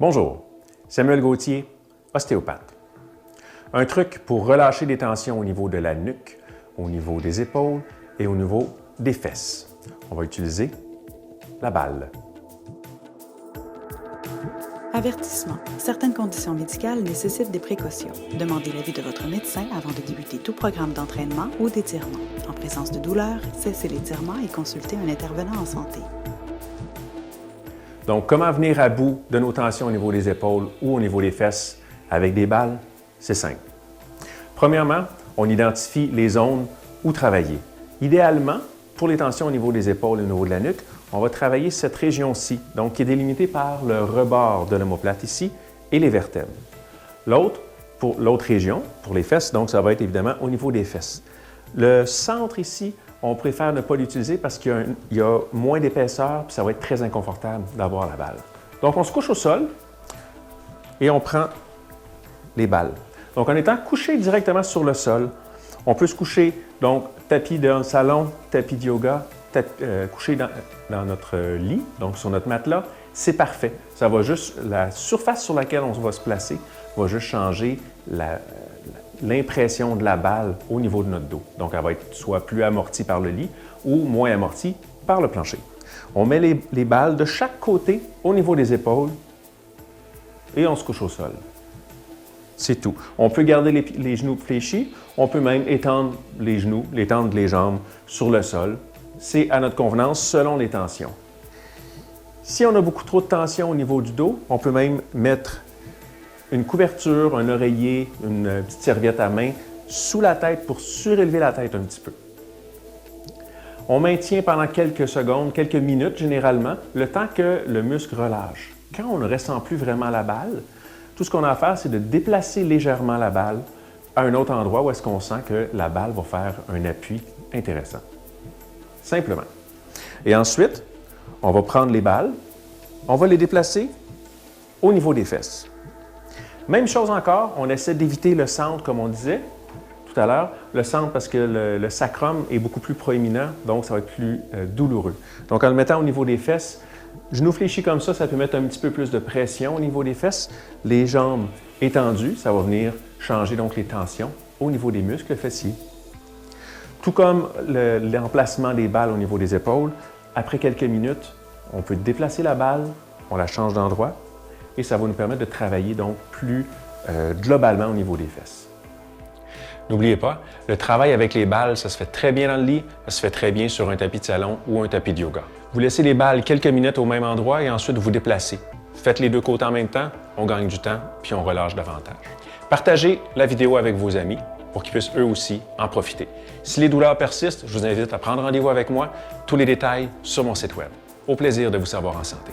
Bonjour, Samuel Gauthier, ostéopathe. Un truc pour relâcher les tensions au niveau de la nuque, au niveau des épaules et au niveau des fesses. On va utiliser la balle. Avertissement. Certaines conditions médicales nécessitent des précautions. Demandez l'avis de votre médecin avant de débuter tout programme d'entraînement ou d'étirement. En présence de douleur, cessez l'étirement et consultez un intervenant en santé. Donc, comment venir à bout de nos tensions au niveau des épaules ou au niveau des fesses avec des balles? C'est simple. Premièrement, on identifie les zones où travailler. Idéalement, pour les tensions au niveau des épaules et au niveau de la nuque, on va travailler cette région-ci, donc qui est délimitée par le rebord de l'omoplate ici et les vertèbres. Pour l'autre région, pour les fesses, donc ça va être évidemment au niveau des fesses. Le centre ici, on préfère ne pas l'utiliser parce qu'il y a moins d'épaisseur puis ça va être très inconfortable d'avoir la balle. Donc on se couche au sol et on prend les balles. Donc en étant couché directement sur le sol, on peut se coucher, donc tapis de salon, tapis de yoga, couché dans notre lit, donc sur notre matelas, c'est parfait. Ça va juste, la surface sur laquelle on va se placer va juste changer l'impression de la balle au niveau de notre dos. Donc elle va être soit plus amortie par le lit ou moins amortie par le plancher. On met les balles de chaque côté au niveau des épaules et on se couche au sol. C'est tout. On peut garder les genoux fléchis, on peut même étendre les genoux, étendre les jambes sur le sol. C'est à notre convenance selon les tensions. Si on a beaucoup trop de tension au niveau du dos, on peut même mettre une couverture, un oreiller, une petite serviette à main sous la tête pour surélever la tête un petit peu. On maintient pendant quelques secondes, quelques minutes généralement, le temps que le muscle relâche. Quand on ne ressent plus vraiment la balle, tout ce qu'on a à faire, c'est de déplacer légèrement la balle à un autre endroit où est-ce qu'on sent que la balle va faire un appui intéressant. Simplement. Et ensuite, on va prendre les balles, on va les déplacer au niveau des fesses. Même chose encore, on essaie d'éviter le centre, comme on disait tout à l'heure. Le centre parce que le sacrum est beaucoup plus proéminent, donc ça va être plus douloureux. Donc en le mettant au niveau des fesses, genoux fléchis comme ça peut mettre un petit peu plus de pression au niveau des fesses. Les jambes étendues, ça va venir changer donc les tensions au niveau des muscles fessiers. Tout comme l'emplacement des balles au niveau des épaules, après quelques minutes, on peut déplacer la balle, on la change d'endroit et ça va nous permettre de travailler donc plus globalement au niveau des fesses. N'oubliez pas, le travail avec les balles, ça se fait très bien dans le lit, ça se fait très bien sur un tapis de salon ou un tapis de yoga. Vous laissez les balles quelques minutes au même endroit et ensuite vous déplacez. Faites les deux côtés en même temps, on gagne du temps puis on relâche davantage. Partagez la vidéo avec vos amis pour qu'ils puissent eux aussi en profiter. Si les douleurs persistent, je vous invite à prendre rendez-vous avec moi. Tous les détails sur mon site web. Au plaisir de vous savoir en santé.